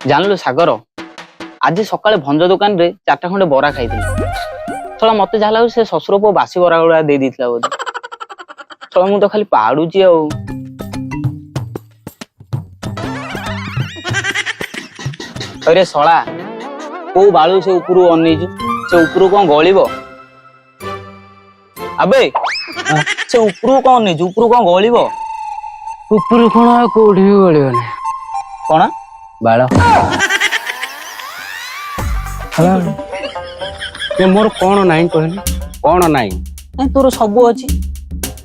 जानलु सागर आज सकाଳେ भंज दुकान रे 4टा खंडे बरा खाइथिल थोड़ा मते जाला से ससुर पो बासी बरा गुड़ा दे दिथला बोली थोड़ा मु तो खाली पाडुची आ अरे सळा को बाळू से ऊपरू अनेजु से ऊपरू कोन गळीबो अबे से ऊपरू कोन अनेजु ऊपरू कोन गळीबो ऊपर कोण कोठी गळिबने कोन बाळ ये मोर कोण नाही कहली कोण नाही तोर सब अछि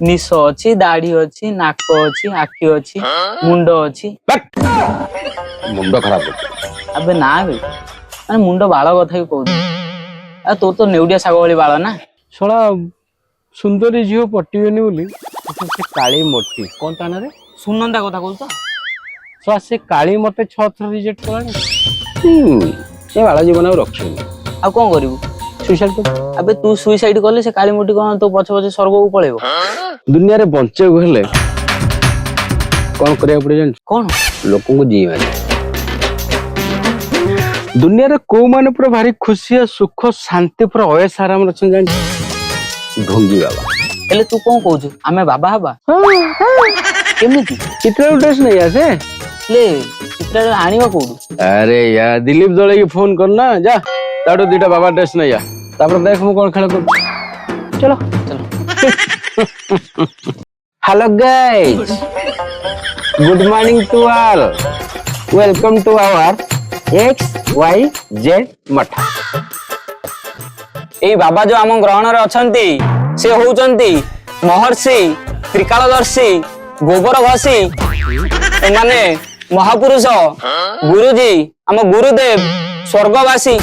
निश अछि दाढ़ी अछि नाक अछि आखी अछि मुंड अछि मुंड खराब अबे ना बे माने मुंड बाळ कथा ही कहू आ तो तो नेउडिया साग वाली बाळ ना सोळा सुंदरी झियो पट्टीबेनी बोली से काली मोटी कोन ताना रे सुनंदा कथा कहू तो सोळा से काली मते 6 थर रिजेक्ट करानी ए बाळ जीवन आ रखियो आ कोन करिवु सुसाइड कर अबे तू सुसाइड करले से काली मोटी कोन तो पछ पछ स्वर्ग को पळेबो दुनिया रे बंचे हेले कोन करिया पड़े जान कोन लोकन को जी मारे दुनिया रे को माने पूरा भारी खुशी सुख शांति पूरा अयस आराम रछन जान ढोंगी बाबा एले तू कोन कहू आमे बाबा हबा केमिति चित्र ड्रेस नहीं आसे ले चित्र आनिबा कोडू अरे यार दिलीप दळे की फोन करना जा ताडो दीटा बाबा ड्रेस नहीं आ तापर देख मु कोन खेल कर चलो चलो hello guys good morning to all welcome to our XYZ मठा ए बाबा जो आम ग्रहण रे अछंती से होउचंती महर्षि त्रिकालदर्शी गोबर घसी माने महापुरुष गुरुजी आम गुरुदेव स्वर्गवासी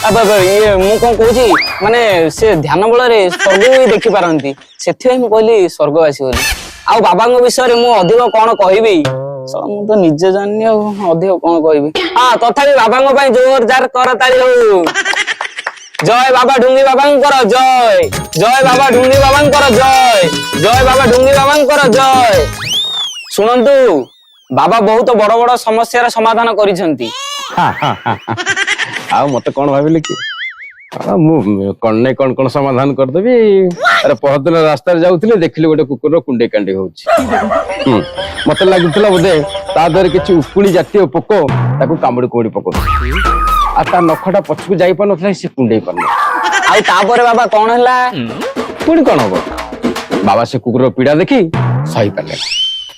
अब ये मु कौन कहूँ माने से ध्यान बल स्वर्ग भी देखी पारती से कहली स्वर्गवासी बोली आ बाबा विषय मु अधिक कौन कहबी मु तो निजे जानी अधिक कौन कहबी हाँ तथापि बाबा जोरदार कर ताली हो जय बाबा ढुंगी बाबा कर जय जय बाबा ढुंगी बाबा कर जय जय बाबा ढुंगी बाबा कर जय शुणु बाबा बहुत बड़ बड़ समस्या समाधान करिसेंती आ मते कोन भाबिले कि मु कोन नै कोन समाधान कर देबी अरे पहदिन रास्ता रे जाउथिले देखिले गोटे कुकुर कुंडे कांडे होउची मते लागितला बोधे ता दर किछि उकुणी जातीय पोको ताकू कामड़ी कोड़ी पोको आ ता नखटा पछकु जाई पन नथला से कुंडे पन आ तापर बाबा कोन हला पुणी कोन हो बाबा से कुकुर पीड़ा देखी सही पाले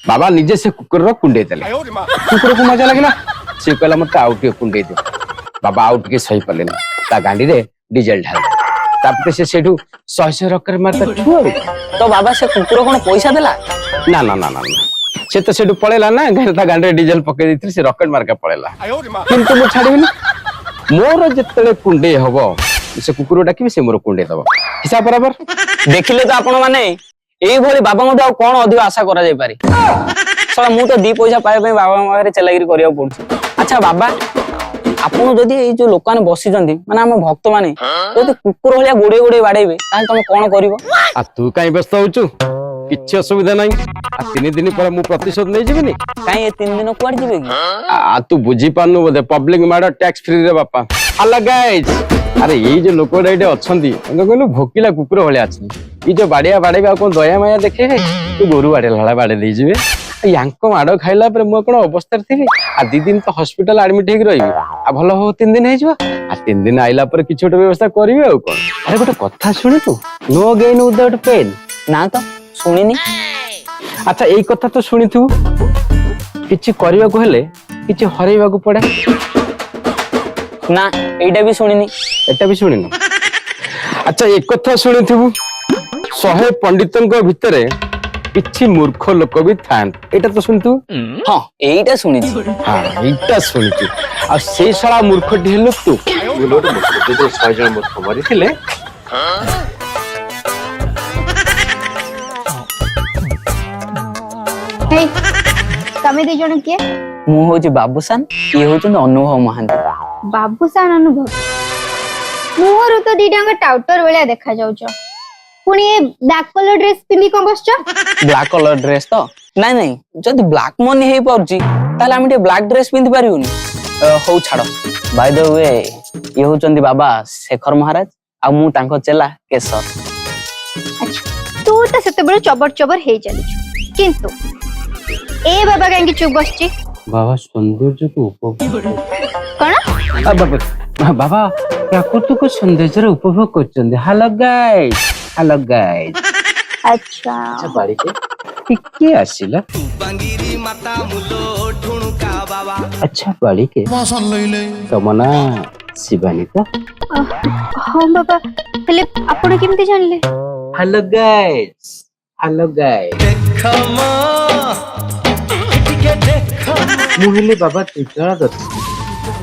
बाबा निजे से कुकुर कुंडे देले कुकुर को मजा लागला से कहला मते आउटे कुंडे दे बाबा आउट के सही पाले ता गांडी रे डीजल ढाल तापते से सेठू 100 रकर मारता छुआ तो बाबा से कुकुर कोन पैसा देला ना ना ना ना से तो सेठू पळेला ना ता गांडी रे डीजल पके दिथि से रॉकेट मार के पळेला किंतु मु छाडीबिनी मोर जत्तले कुंडे हबो से कुकुर डाकी से मोर कुंडे दबो हिसाब बराबर देखिले तो आपण माने एई भली बाबा मते आ कोन अधिक आशा करा जाय पारे सला मु तो 2 पैसा पाए पे बाबा मारे चलागिरी करिया पड़छ अच्छा बाबा आपण जदी ए जो लोकाने बसी जंदी माने हम भक्त माने जदी कुकुर होलिया गोडे गोडे बाडैबे ताल तुम कोन करिवो आ तू काई व्यस्त होचु किछ असुविधा नहीं आ 3 दिन पर मु प्रतिशोध नै जिबिनी काई ए 3 दिन कोड जिबे की आ तू बुझी पानु बोदे पब्लिक माडा टैक्स फ्री रे बापा हला गाइस अरे ये जो लोक एडे अछंती कहलु भोकिला कुकुर होलिया अछि ई जो बाडिया बाडेबा कोन दया माया देखे तू गोरु बाडे लळा बाडे दे जिबे यांको माडो खाइला पर मु कोन अवस्था थिबी आ 2 दिन तो हॉस्पिटल एडमिट हेक रहिबी आ भलो हो 3 दिन हे जबा आ 3 दिन आइला पर किछ छोट व्यवस्था करिवे आ कोन अरे गोटे कथा सुनि तू नो गेन विदाउट पेन ना तो सुनिनी अच्छा एई कथा तो सुनिथु किछ करिवा को हेले किछ हरैवा को पड़े ना एटा भी सुनिनी एटा भी सुनिनो अच्छा एक कथा सुनिथु 100 पंडितन को भितरे किछि मूर्ख लोक भी थान एटा तो सुनिथु हां एटा सुनिनी हां एटा सुनिथु आ से साला मूर्खटी हेलु तू लोटे मूर्ख जो 100 जन मूर्ख मरि थिले हे तमे दे जण के मु होची बाबूसान ये होची अनुभव महांती बाबूसान अनुभव मुहर तो दीडांग टाउटर वाला देखा जाउछ पुणी ब्लैक कलर ड्रेस पिंदी कोन बसछ ब्लैक कलर ड्रेस तो नहीं नहीं जदी ब्लैक मनी हे पड़ची ताले हम ब्लैक ड्रेस पिंदी पारिउनी ହଉ ଛାଡ। ବାଇ ଦ ୱେ ଇଏ ହଉଛନ୍ତି ବାବା ଶେଖର ମହାରାଜ ଆଉ ମୁଁ ତାଙ୍କ ଚେଲା କେଶର। ଆଚ୍ଛା ତୁ ତ ସେତେବେଳେ ଚବର ଚବର ହେଇ ଚାଲିଛୁ କିନ୍ତୁ ଏ ବାବା କାହିଁକି ଚୁପ୍ ବସିଛି? ବାବା ସୌନ୍ଦର୍ଯ୍ୟକୁ ଉପଭୋଗ କଣ? ବାବା ପ୍ରାକୃତିକ ସୌନ୍ଦର୍ଯ୍ୟର ଉପଭୋଗ କରୁଛନ୍ତି। Hello guys, hello guys. ଆଚ୍ଛା ବାଳିକେ ଟିକେ ଆସିଲ। ଆଚ୍ଛା ବାଳିକେ ତମ ନା ଶିବାନୀ ତ? ହଁ ବାବା, ହେଲେ ଆପଣ କେମିତି ଜାଣିଲେ? Hello guys, hello guys. ମୁଁ ହେଲି ବାବା ତ୍ରିକାଳଦର୍ଶୀ,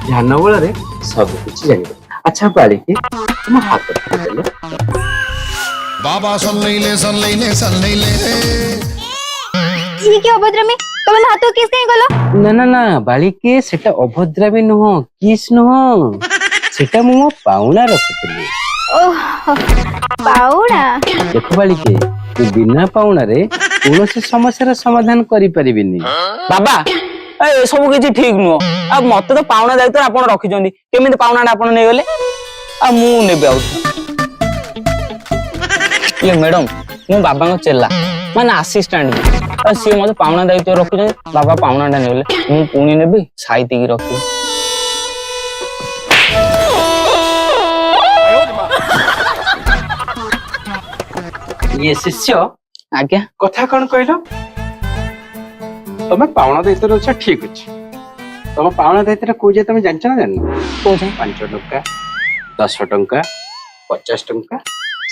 ଧ୍ୟାନ ବଳରେ ସବୁ କିଛି ଜାଣିବ। ଆଚ୍ଛା ବାଳିକେ ତମ ହାତ ଦେଲେ। बाबा सल्लैले ଇଏ କି ଅଭଦ୍ରାମୀ, ତମେ ମୋ ହାତକୁ କିସ୍ କାହିଁ କଲ? ନା ନା ନା ବାଳିକେ ସେଟା ଅଭଦ୍ରାମୀ ନୁହଁ, କିସ୍ ନୁହଁ, ସେଟା ମୁଁ ମୋ ପାଉଣା ରଖୁଥିଲି। ଓହୋ ପାଉଣା। ଦେଖ ବାଳିକେ ତୁ ବିନା ପାଉଣାରେ କୌଣସି ସମସ୍ୟାର ସମାଧାନ କରିପାରିବିନି। ବାବା ଏସବୁ କିଛି ଠିକ ନୁହଁ। ଆଉ ମତେ ତ ପାଉଣା ଦାୟିତ୍ୱ ଆପଣ ରଖିଛନ୍ତି, କେମିତି ପାଉଣାଟା ଆପଣ ନେଇଗଲେ? ଆଉ ମୁଁ ନେବି ଆଉ ଇଏ ମ୍ୟାଡମ ମୁଁ ବାବାଙ୍କ ଚେଲା ମାନେ ଆସିଷ୍ଟାଣ୍ଟ ବି। ଆଉ ସିଏ ମତେ ପାଉଣା ଦାୟିତ୍ୱ ରଖୁଛନ୍ତି, ବାବା ପାଉଣାଟା ନେଇଗଲେ ମୁଁ ପୁଣି ନେବି ସାଇତିକି ରଖିବି। ଇଏ ଶିଷ୍ୟ ଆଜ୍ଞା କଥା କଣ କହିଲ? ତମେ ପାଉଣା ଦାୟିତ୍ୱରେ ଅଛ ଠିକ ଅଛି। ତମ ପାଉଣା ଦାୟିତ୍ୱଟା କୋଉ ଯାଏ ତମେ ଜାଣିଛ ନା ଜାଣିନ? 5 ଟଙ୍କା, 10 ଟଙ୍କା, 50 ଟଙ୍କା,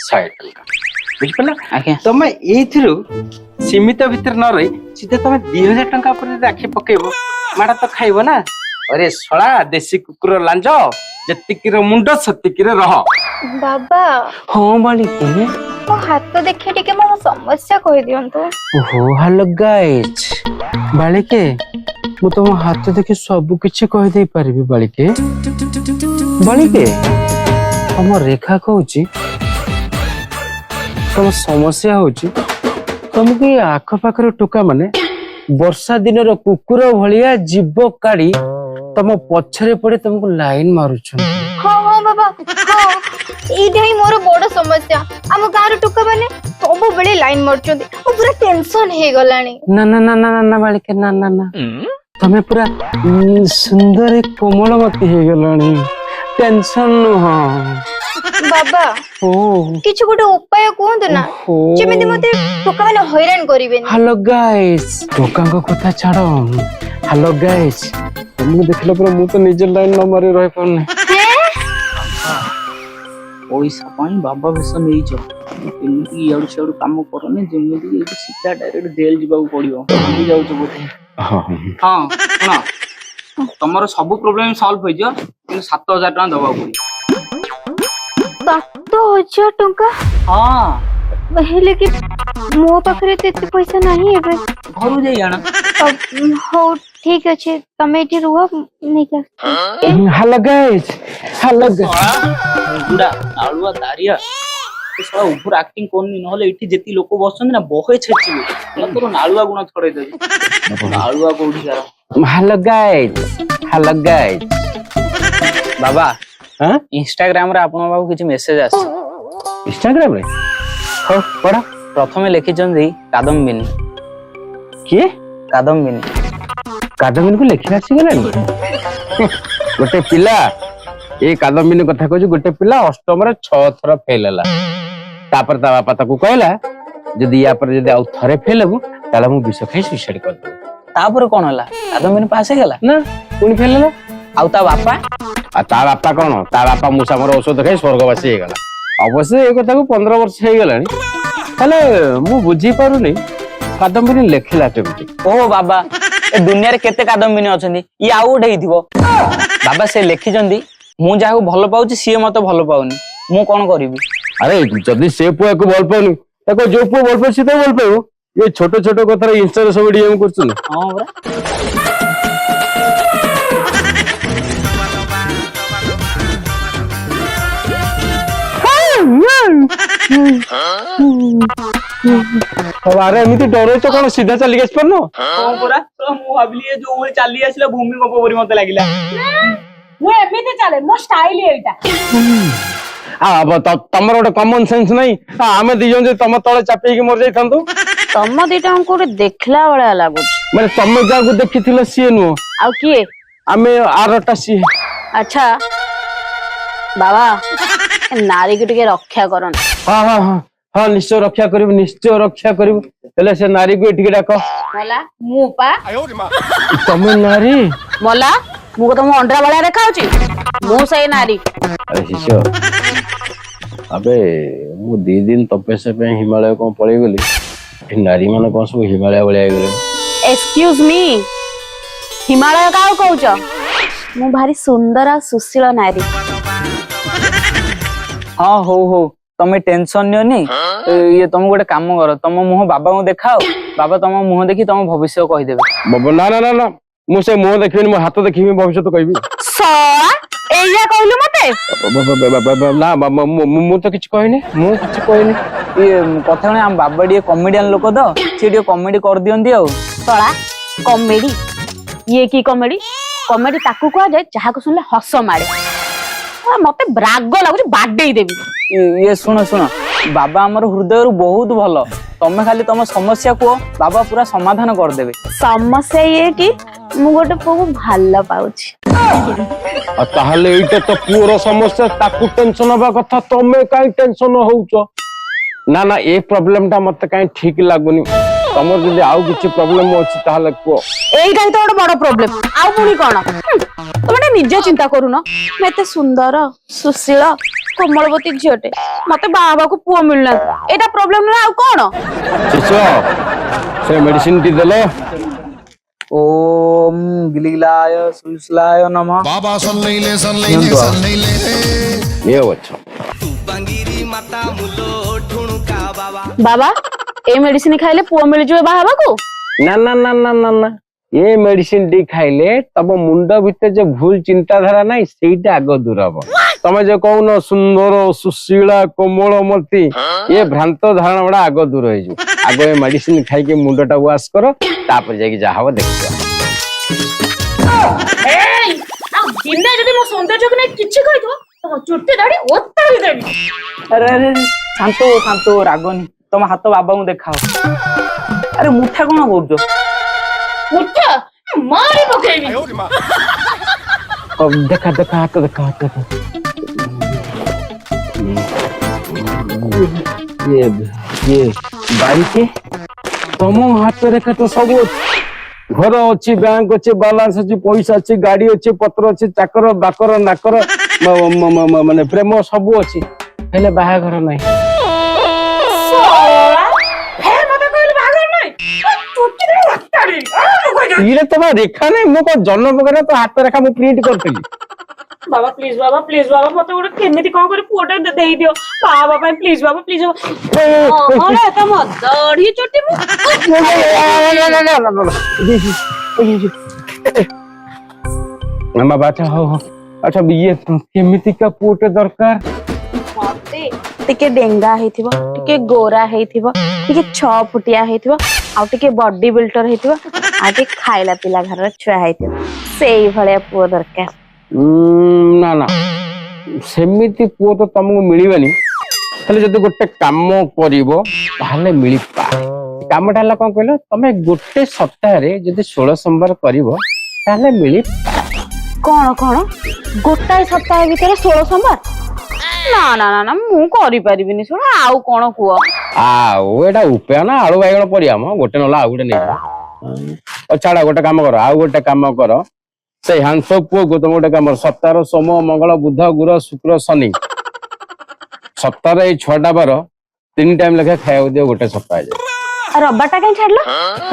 100 ଟଙ୍କା, ବୁଝିପାରିଲ? ଆଜ୍ଞା ତମେ ଏଇଥିରୁ ସୀମିତ ଭିତରେ ନ ରହି ସିଧା ତମେ 2000 ଟଙ୍କା ଉପରେ ଯଦି ଆଖି ପକେଇବ ମାଡ ତ ଖାଇବ ନା। ଅରେ ଶଳା ଦେଶୀ କୁକୁର ଲାଞ୍ଜ, ଯେତିକିର ମୁଣ୍ଡ ସେତିକିରେ ରହ। ବାବା ହଁ ବାଳିକେ। ମୋ ହାତ ଦେଖି ଟିକେ ମୋ ସମସ୍ୟା କହିଦିଅନ୍ତୁ। ଓହୋ ହ୍ୟାଲୋ ଗାଇସ୍। ବାଳିକେ ମୁଁ ତମ ହାତ ଦେଖି ସବୁ କିଛି କହିଦେଇ ପାରିବି ବାଳିକେ। ବାଳିକେ ତମ ରେଖା କହୁଛି, ତମ ସମସ୍ୟା ହଉଛି ତମକୁ ଏଇ ଆଖପାଖର ଟୋକା ମାନେ ବର୍ଷା ଦିନର କୁକୁର ଭଳିଆ ଜୀବ କାଢି ତମ ପଛରେ ପଡି ତମକୁ ଲାଇନ ମାରୁଛନ୍ତି। ହଁ ହଁ ବାବା, ହଁ ଏଇଟା ହିଁ ମୋର ବଡ ସମସ୍ୟା। ଆମ ଗାଁର ଟୋକା ମାନେ ସବୁବେଳେ ଲାଇନ ମାରୁଛନ୍ତି, ମୁଁ ପୁରା ଟେନସନ ହେଇଗଲାଣି। ନା ନା ନା ନା ନା ବାଳିକେ ନା ନା ନା, ତମେ ପୁରା ସୁନ୍ଦର କୋମଳମତି ହେଇଗଲାଣି, ଟେନସନ ନୁହଁ। ବାବା ଓ କିଛି ଗୋଟେ ଉପାୟ କୁହନ୍ତୁ ନା, ଓହୋ। ଯେମିତି ମତେ ଟୋକା ମାନେ ହଇରାଣ କରିବେନି। ହ୍ୟାଲୋ ଗାଇସ୍, ଟୋକାଙ୍କ କଥା ଛାଡ। ହ୍ୟାଲୋ ଗାଇସ୍, ତମକୁ ଦେଖିଲା ପରେ ମୁଁ ତ ନିଜେ ଲାଇନ ନ ମାରି ରହିପାରୁନି। ପଇସା ପାଇଁ ବାବା ବେଶ ନେଇଛ, ଏମିତି ଇଆଡୁ ସିଆଡୁ କାମ କରନି, ଯେମିତି ଏଇଠି ସିଧା ଡାଇରେକ୍ଟ ଜେଲ ଯିବାକୁ ପଡିବ। ଭୁଲି ଯାଉଛ ବୋଧେ। ହଁ ଶୁଣ, ତମର ସବୁ ପ୍ରୋବ୍ଲେମ ସଲ୍ଭ ହେଇଯିବ, କିନ୍ତୁ 7000 ଟଙ୍କା ଦବାକୁ ପଡିବ। 7000 ଟଙ୍କା? ହଁ ହେଲେ କି ମୋ ପାଖରେ ତ ଏତେ ପଇସା ନାହିଁ ଏବେ। ଘରୁ ଯାଇ ଆଣ। ହଉ ଠିକ ଅଛି, ତମେ ଏଠି ରୁହ, ନେଇକି ଆସ। ହ୍ୟାଲୋ ଗାଇସ୍, ହ୍ୟାଲୋ ବୁଢା ନାଳୁଆ ଦାରିଆ ଓଭର ଆକ୍ଟିଂ କରୁନି, ନହେଲେ ଏଠି ଯେତିକି ଲୋକ ବସଛନ୍ତି ନା ବହେ ଛେଚିବେ। ତୋର ନାଳୁଆ ଗୁଣ ଛଡେଇ ଦେବି। ନାଳୁଆ କୋଉଠି ତାର? Hello guys, hello guys. ବାବା ହଁ ଇନଷ୍ଟାଗ୍ରାମରେ ଆପଣଙ୍କ ପାଖକୁ କିଛି ମେସେଜ ଆସିଛି। ଇନଷ୍ଟାଗ୍ରାମରେ? ହଉ ପଢ। ପ୍ରଥମେ ଲେଖିଛନ୍ତି କାଦମ୍ବିନୀ। କିଏ? କାଦମ୍ବିନୀ। କାଦମ୍ବିନୀକୁ ଲେଖିବା ଆସିଗଲାଣି? ଗୋଟେ ପିଲା ଏଇ କାଦମ୍ବିନୀ କଥା କହୁଛି, ଗୋଟେ ପିଲା ଅଷ୍ଟମରେ 6 ଥର ଫେଲ ହେଲା। ତାପରେ ତା ବାପା ତାକୁ କହିଲା, ଯଦି ୟା ପରେ ଯଦି ଆଉ ଥରେ ଫେଲ ହବୁ ତାହେଲେ ମୁଁ ବିଷ ଖାଇ ସୁଇସାଇଡ କରିଦେବି। ତାପରେ କଣ ହେଲା? କାଦମ୍ବିନୀ ପାସ୍ ହେଇଗଲା ନା ପୁଣି ଫେଲ ହେଲା। ଆଉ ତା ବାପା? ଆଉ ତା ବାପା କଣ, ତା ବାପା ମୂଷାମର ଔଷଧ ଖାଇ ସ୍ୱର୍ଗବାସୀ ହେଇଗଲା। ଅବଶ୍ୟ ଏ କଥାକୁ 15 ବର୍ଷ ହେଇଗଲାଣି, ହେଲେ ମୁଁ ବୁଝିପାରୁନି କାଦମ୍ବିନୀ ଲେଖିଲା କେମିତି। ଓ ବାବା, ଏ ଦୁନିଆରେ କେତେ କାଦମ୍ବିନୀ ଅଛନ୍ତି, ଇଏ ଆଉ ଗୋଟେ ହେଇଥିବ। ବାବା ସେ ଲେଖିଛନ୍ତି, ମୁଁ ଯାହାକୁ ଭଲ ପାଉଛି ସିଏ ମତେ ଭଲ ପାଉନି, ମୁଁ କଣ କରିବି? ଆରେ ଯଦି ସେ ପୁଅ ୟାକୁ ଭଲ ପାଉନି, ତାକୁ ଯୋଉ ପୁଅ ଭଲ ପାଉଛି ସେ ତ ଭଲ ପାଇବ। ଏ ଛୋଟ ଛୋଟ କଥାରେ ଇନଷ୍ଟାରେ ସବୁ ଡିଏମ କରୁଛନ୍ତି। ହଁ ପରା। ଆରେ ଏମିତି ଡରଉଛ କଣ ସିଧା ଚାଲିକି ଆସିପାରୁନ? କଣ ପରା ମୁଁ ଭାବିଲି ଏ ଯୋଉ ଭଳି ଚାଲି ଆସିଲା ଭୂମିକମ୍ପ ପରି ମତେ ଲାଗିଲା। ମୁଁ ଏମିତି ଚାଲେ ମୋ ଷ୍ଟାଇଲ ଏଇଟା। ତମର ଗୋଟେ କମନ ସେନ୍ସ ନାହିଁ। ଆମେ ଦି ଜଣ ତମ ତଳେ ଚାପିକି ମରି ଯାଇଥାନ୍ତୁ। ତମ ଦିଟାଙ୍କୁ କୋଉଠି ଦେଖିଲା ଭଳିଆ ଲାଗୁଛି। ମାନେ ତମେ ଯାହାକୁ ଦେଖିଥିଲ ସିଏ ନୁହଁ, ଆଉ କିଏ? ଆମେ ଆରଟା ସିଏ। ଆଚ୍ଛା ବାବା ଏ ନାରୀକୁ ଟିକେ ରକ୍ଷା କରନ୍ତୁ। ହଁ ହଁ ହଁ ହଁ ନିଶ୍ଚୟ ରକ୍ଷା କରିବୁ, ନିଶ୍ଚୟ ରକ୍ଷା କରିବୁ। ହେଲେ ସେ ନାରୀକୁ ଏଠିକି ଡାକ। ମଲା ମୁଁ ପା ତମେ ନାରୀ? ମଲା ମୁଁ ତମ ଅଣ୍ଡରା ଭଳିଆ ଦେଖାଉଛି। ମୁଁ ସେଇ ନାରୀ। ଆରେ ଶିଷ୍ୟ, ଆବେ ମୁଁ 2 ଦିନ ତପସ୍ୟା ପାଇଁ ହିମାଳୟ କଣ ପଳେଇଗଲି, ଏ ନାରୀ ମାନେ କଣ ସବୁ ହିମାଳୟ ଭଳିଆ ହେଇଗଲେ? ଏକ୍ସକ୍ୟୁଜ ମି, ହିମାଳୟ କାହାକୁ କହୁଛ? ମୁଁ ଭାରି ସୁନ୍ଦର ଆଉ ସୁଶୀଳ ନାରୀ। ହଁ ହଉ ହଉ ତମେ ଟେନସନ ନିଅନି। ଇଏ ତମେ ଗୋଟେ କାମ କର, ତମ ମୁହଁ ବାବାଙ୍କୁ ଦେଖାଅ। ବାବା ତମ ମୁହଁ ଦେଖି ତମ ଭବିଷ୍ୟ କହିଦେବେ। ନା ନା ନା ନା, ମୁଁ ସେ ମୁହଁ ଦେଖିବିନି, ମୋ ହାତ ଦେଖିବି ଭବିଷ୍ୟତ କହିବି। ଏଇଆ କହିଲୁ ମତେ? ନା ମୁଁ ତ କିଛି କହିନି, ମୁଁ କିଛି କହିନି। ଇଏ କଥା କଣ, ଆମ ବାବା ଟିକେ କମେଡିଆନ ଲୋକ ତ, ସିଏ ଟିକେ କମେଡି କରିଦିଅନ୍ତି ଆଉ। ଶଳା କମେଡି? ଇଏ କି କମେଡି? କମେଡି ତାକୁ କୁହାଯାଏ ଯାହାକୁ ଶୁଣିଲେ ହସ ମାଡେ। ମତେ ରାଗ ଲାଗୁଛି, ବାଡେଇ ଦେବି। ଇଏ ଶୁଣ ଶୁଣ, ବାବା ଆମର ହୃଦୟରୁ ବହୁତ ଭଲ। ତମେ ଖାଲି ତମ ସମସ୍ୟା କୁହ, ବାବା ପୁରା ସମାଧାନ କରିଦେବେ। ସମସ୍ୟା ଇଏ କି ମୁଁ ଗୋଟେ ପୁଅକୁ ଭଲ ପାଉଛି। ଆଉ ତାହେଲେ ଏଇଟା ତ ପୁଅର ସମସ୍ୟା, ତାକୁ ଟେନସନ ହବା କଥା, ତମେ କାଇଁ ଟେନସନ ହଉଛ? ନା ନା, ଏ ପ୍ରୋବ୍ଲେମ ଟା ମତେ କାଇଁ ଠିକ ଲାଗୁନି। ତମର ଯଦି ଆଉ କିଛି ପ୍ରୋବ୍ଲେମ ଅଛି ତାହେଲେ କୁହ। ଏଇଟା ହିଁ ତ ଗୋଟେ ବଡ ପ୍ରୋବ୍ଲେମ, ଆଉ ପୁଣି କଣ? ତମେ ନିଜେ ଚିନ୍ତା କରୁନ, ମୁଁ ଏତେ ସୁନ୍ଦର ସୁଶୀଳ କୋମଳବତୀ ଝିଅଟେ, ମତେ ବାହା ହବାକୁ ପୁଅ ମିଳୁନାହାନ୍ତି। ଏଇଟା ପ୍ରୋବ୍ଲେମ ନୁହେଁ ଆଉ କଣ? ଶିଷ୍ୟ, ସେ ମେଡିସିନ ଟି ଦେଲ। ଓମ୍ ଗିଲିଗିଲାୟ ସୁଶ୍ଲାୟ ନମଃ। बाबा सल्लैले नियंतो आओ। सल्लैले ये अच्छा। ବାବା ଏଇ ମେଡିସିନ ଖାଇଲେ ପୁଅ ମିଳିଯିବ ବାହା ହବାକୁ? ନା ନା ନା ନା ନା ନା, ये मेडिसिन टी खाइले तब मुंड भितर जो भूल चिंताधारा नहीं ସେଇଟା ଆଗ ଦୂର ହବ। ତମେ जो କହୁନ ସୁନ୍ଦର ସୁଶୀଳା କୋମଳମତି, ये भ्रांत धारणा ଗୁଡା ଆଗ ଦୂର ହେଇଯିବ। ଆଗ ଏ ମେଡିସିନ ଖାଇକି ମୁଣ୍ଡଟା ୱାଶ କର, ତାପରେ ଯାଇକି ଯାହା ହବ ଦେଖିବା। ଏଇ ଆଉ ଦିନେ ଯଦି ମୋ ସୌନ୍ଦର୍ଯ୍ୟକୁ ନେଇ କିଛି କହିଥିବ ତମ ଚୁଟି ଦାଢି ଓତାଳି ଦେବି। ଆରେ ଆରେ ଶାନ୍ତ ଶାନ୍ତ, ରାଗନି। ତମ ହାତ ବାବାଙ୍କୁ ଦେଖାଅ। ଆରେ ମୁଠା କଣ କରୁଛ? ମୁଠା ମାରି ପକେଇବି। ଦେଖା ଦେଖା ହାତ ଦେଖା, ହାତ ଦେଖା। ये बाइक तम हाथ रेखा तो सब अच्छी, घर अच्छी, बैंक अच्छी, बालांस अच्छी, पैसा अच्छी, गाड़ी अच्छी, पत्र अच्छी, चाकर बाकर नाकर माने प्रेम सब अच्छी, हेले बाहाघर नहीं। ये तो रेखा नहीं, मो जन्म पकड़े तो हाथ रेखा मुझे प्रिंट करती। बाबा प्लीज मते गोटे केमिति कोन करे पुओटे देई दियो बाबा भाई प्लीज बाबा प्लीज अरे तम दाढ़ी चोटी मु मामा बाचा हो अच्छा ये केमिति का पुओटे दरकार? मते टिके डेंगा हेथिबो, टिके गोरा हेथिबो, टिके 6 फुटिया हेथिबो, आ टिके बॉडी बिल्डर हेथिबो, आ टिके खाइला पिला घर छुआ हेथिबो, सेई भलिया पुओ दरकार। ना ना सेमिति पुओ तो तुमको मिलबनी, खाली जदि गोटे काम करिवो ताहले मिली पारे। कामटा हला कोन कहलो, तमे गोटे सप्ताह रे जदि 16 सोमवार करिवो ताहले मिली पारे। कोन कोन गोटाई सप्ताह भीतर 16 सोमवार? ना ना ना ना मु करि परिबिनी सुन, आउ कोन कुओ आउ एटा उपाय ना आलू बाइगण परिया म गोटे नला आउ गोटे नै। छाड़ा गोटे काम करो, आउ गोटे काम करो, से हांसो पुओ को तुम गोटे काम सप्ताह सोम मंगल बुध गुरु शुक्र शनि सप्ताह 6टा बार 3 टाइम लेखा खाया दियो गोटे सप्ताह। रब्बाटा कहीं छाड़लो?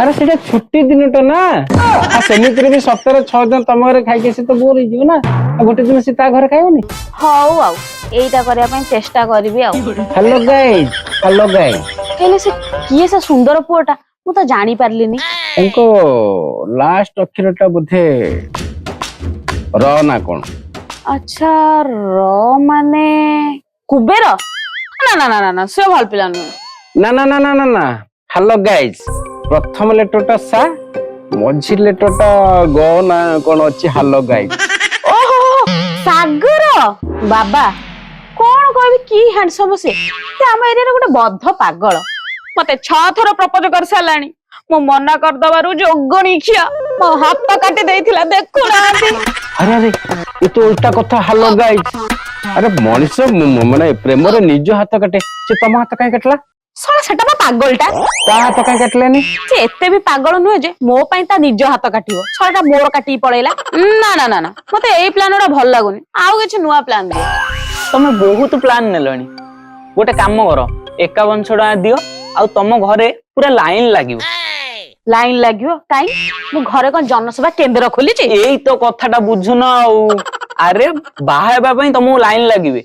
अरे सेटा छुट्टी दिन टा ना, आ सेमिति भी सप्ताह 6 दिन तुम घरे खाइके से तो बोर हो जियो ना, गोटे दिन से ता घरे खाइबनी। हाउ आउ एटा करिया पई चेष्टा करबी आउ। Hello guys, hello guys. हेले से किए से सुंदर पुओटा मु तो जानी पारलिनी। उनको लास्ट अक्षरटा बुझे र ना कोन? अच्छा र माने कुबेर? ना ना ना ना ना से भल पिला नु। ना ना ना ना ना ना हेलो गाइस प्रथम लेटरटा सा मझी लेटरटा ग ना कोन अछि हेलो गाइस ओहो सागर बाबा कौन कहबी की हैंडसम से आम एरिया गोटे बद्ध पागल मते 6 थर प्रपोज कर सालानी मो मना कर दबारु जोगणी खिया मो हाथ काटी देइथिला देखु नांती। अरे अरे ये तो उल्टा कथा हेलो गाइस अरे मनीष माने प्रेम रे निज हाथ काटे से तम हाथ काहे कटला साला सेटा बा पागलटा ता हाथ काहे कटलेनी से एते भी पागल नुहे जे मो पई ता निज हाथ काटिबो सालाटा मोर काटी पळेला ना ना ना ना मते एई प्लानटा भल लागुनी आउ किछ नुवा प्लान दियो। तमे बहुत प्लान नेलणी गोटे काम कर 51 टका दियो आ तम घरे पूरा लाइन लागिव लाइन लागियो काई मु घरे कोन जनसेवा केंद्र खोली छी एई तो कथाटा बुझुन अरे बाहा हेबा पई तमु लाइन लागिवे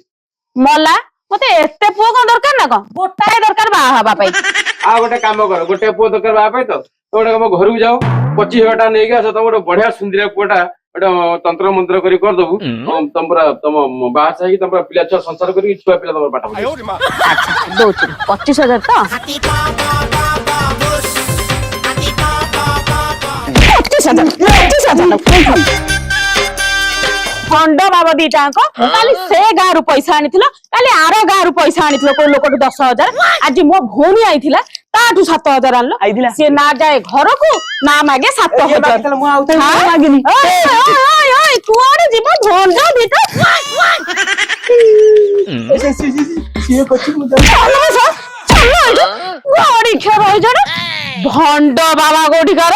मला मते एते पुओ कोन दरकार ना कोन गोटाए दरकार बा हबा पई आ गोटे काम कर गोटे पुओ दरकार बा पे तो गोटे हम घर को जाओ 25,000 टाका नेके आस तम गोटे बढ़िया सुंदरिया पुओटा गोटे तंत्र मंत्र करी कर दबु तम पूरा तम बाहा सही तम पिला छुआ संसार करी छुआ पिला तम पाठ पढ अच्छा दोची 25,000 तो 25,000 खंड बाबा दीटा काली से गाँव रु पैसा आनी काली आर गाँव रु पैसा आनी को लोक 10,000 आज मो भौणी आईथिला ताठू 7,000 आनलो आईथिला से ना जाए घर को ना मागे 7,000 मु आउते मागिनी कुआरे जीव भंड दीटा सिए कछि मु गोड़ी खेर भंड बाबा गोड़ी कर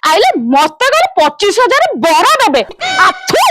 आइले मत कर 25,000 बड़ा दबे आथू